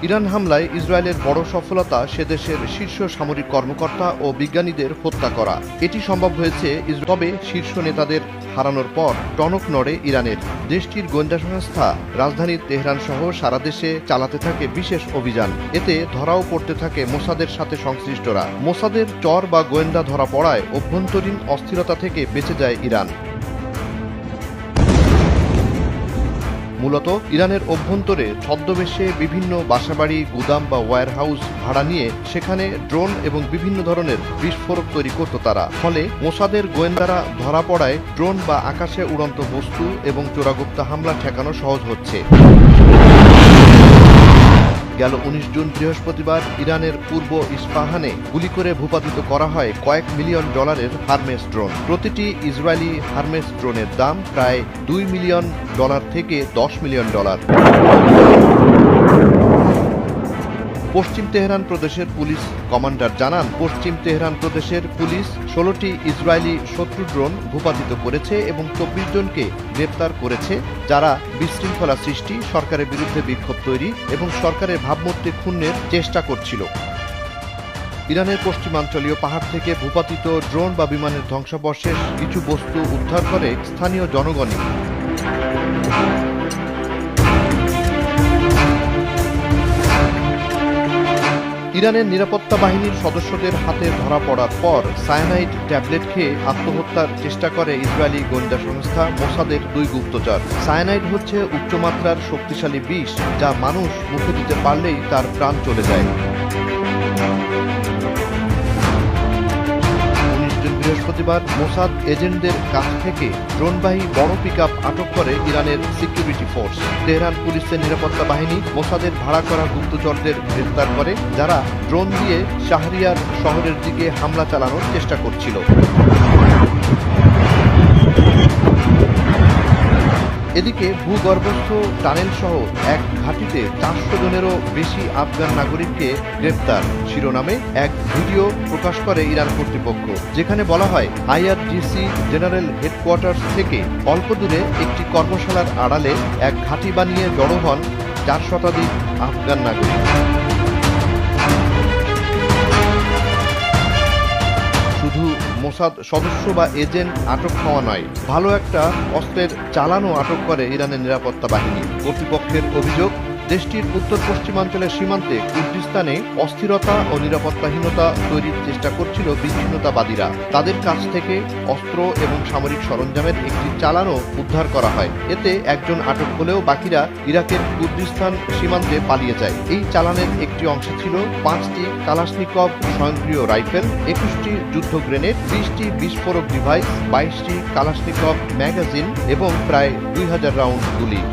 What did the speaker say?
Iran হামলায় ইসরায়েলের বড় সফলতা সে দেশের শীর্ষ সামরিক কর্মকর্তা ও বিজ্ঞানীদের হত্যা করা। এটি সম্ভব হয়েছে তবে শীর্ষ নেতাদের হারানোর পর টনক নড়ে ইরানের। দেশটির গোয়েন্দা সংস্থা রাজধানী তেহরান সহ সারা দেশে চালাতে থাকে বিশেষ অভিযান। এতে ধরাও পড়তে থাকে মোসাদের সাথে সংশ্লিষ্টরা। মোসাদের চর বা গোয়েন্দা ধরা পড়ায় অভ্যন্তরীণ অস্থিরতা থেকে বেঁচে যায় ইরান। মূলত ইরানের অভ্যন্তরে ছদ্মবেশে বিভিন্ন বাসাবাড়ি, গুদাম বা ওয়্যার হাউস ভাড়া নিয়ে সেখানে ড্রোন এবং বিভিন্ন ধরনের বিস্ফোরক তৈরি করত তারা। ফলে মোসাদের গোয়েন্দারা ধরা পড়ায় ড্রোন বা আকাশে উড়ন্ত বস্তু এবং চোরাগুপ্তা হামলা ঠেকানো সহজ হচ্ছে। গেল 19 জুন বৃহস্পতিবার ইরানের পূর্ব ইস্পাহানে গুলি করে ভূপাতিত করা হয় কয়েক মিলিয়ন ডলারের হারমেস ড্রোন। প্রতিটি ইসরায়েলি হারমেস ড্রোনের দাম প্রায় $2 মিলিয়ন থেকে $10 মিলিয়ন। পশ্চিম তেহরান প্রদেশের পুলিশ কমান্ডার জানান, পশ্চিম তেহরান প্রদেশের পুলিশ 16টি ইসরায়েলি শত্রু ড্রোন ভূপাতিত করেছে এবং 24 জনকে গ্রেপ্তার করেছে, যারা বিশৃঙ্খলা সৃষ্টি, সরকারের বিরুদ্ধে বিক্ষোভ তৈরি এবং সরকারের ভাবমূর্তি ক্ষুণ্ণের চেষ্টা করছিল। ইরানের পশ্চিমাঞ্চলীয় পাহাড় থেকে ভূপাতিত ড্রোন বা বিমানের ধ্বংসাবশেষ কিছু বস্তু উদ্ধার করে স্থানীয় জনগণই। ইরানের নিরাপত্তা বাহিনীর সদস্যদের হাতে ধরা পড়ার পর সায়ানাইড ট্যাবলেট খেয়ে আত্মহত্যার চেষ্টা করে ইসরায়েলি গোয়েন্দা সংস্থা মোসাদের 2 গুপ্তচর। সায়ানাইড হচ্ছে উচ্চমাত্রার শক্তিশালী বিষ, যা মানুষ মুখে দিতে পারলেই তার প্রাণ চলে যায়। বৃহস্পতিবার মোসাদ এজেন্টদের কাছ থেকে ড্রোনবাহী বড় পিকআপ আটক করে ইরানের সিকিউরিটি ফোর্স। তেহরান পুলিশের নিরাপত্তা বাহিনী মোসাদের ভাড়া করা গুপ্তচরদের গ্রেফতার করে, যারা ড্রোন দিয়ে শাহরিয়ার শহরের দিকে হামলা চালানোর চেষ্টা করছিল। এদিকে ভূগর্ভস্থ টানেল সহ এক ঘাঁটিতে 400 জনেরও বেশি আফগান নাগরিককে গ্রেপ্তার শিরোনামে এক ভিডিও প্রকাশ করে ইরান কর্তৃপক্ষ, যেখানে বলা হয় IRGC জেনারেল হেডকোয়ার্টার্স থেকে অল্প দূরে একটি কর্মশালার আড়ালে এক ঘাঁটি বানিয়ে জড়ো হন 4 শতাধিক আফগান নাগরিক। শুধু মোসাদ সদস্য বা এজেন্ট আটক হওয়া নয়, ভালো একটা অস্ত্রের চালানও আটক করে ইরানের নিরাপত্তা বাহিনী। কর্তৃপক্ষের অভিযোগ, দেশটির উত্তর পশ্চিমাঞ্চলের সীমান্তে কুর্দিস্তানে অস্থিরতা ও নিরাপত্তাহীনতা তৈরির চেষ্টা করছিল বিচ্ছিন্নতাবাদীরা। তাদের কাছ থেকে অস্ত্র এবং সামরিক সরঞ্জামের একটি চালানও উদ্ধার করা হয়। এতে একজন আটক হলেও বাকিরা ইরাকের কুর্দিস্তান সীমান্তে পালিয়ে যায়। এই চালানের একটি অংশ ছিল 5টি কালাশনিকভ স্বয়ংক্রিয় রাইফেল, 21টি যুদ্ধ গ্রেনেড, 20টি বিস্ফোরক ডিভাইস, 22টি কালাশনিকভ ম্যাগাজিন এবং প্রায় 2000 রাউন্ড গুলি।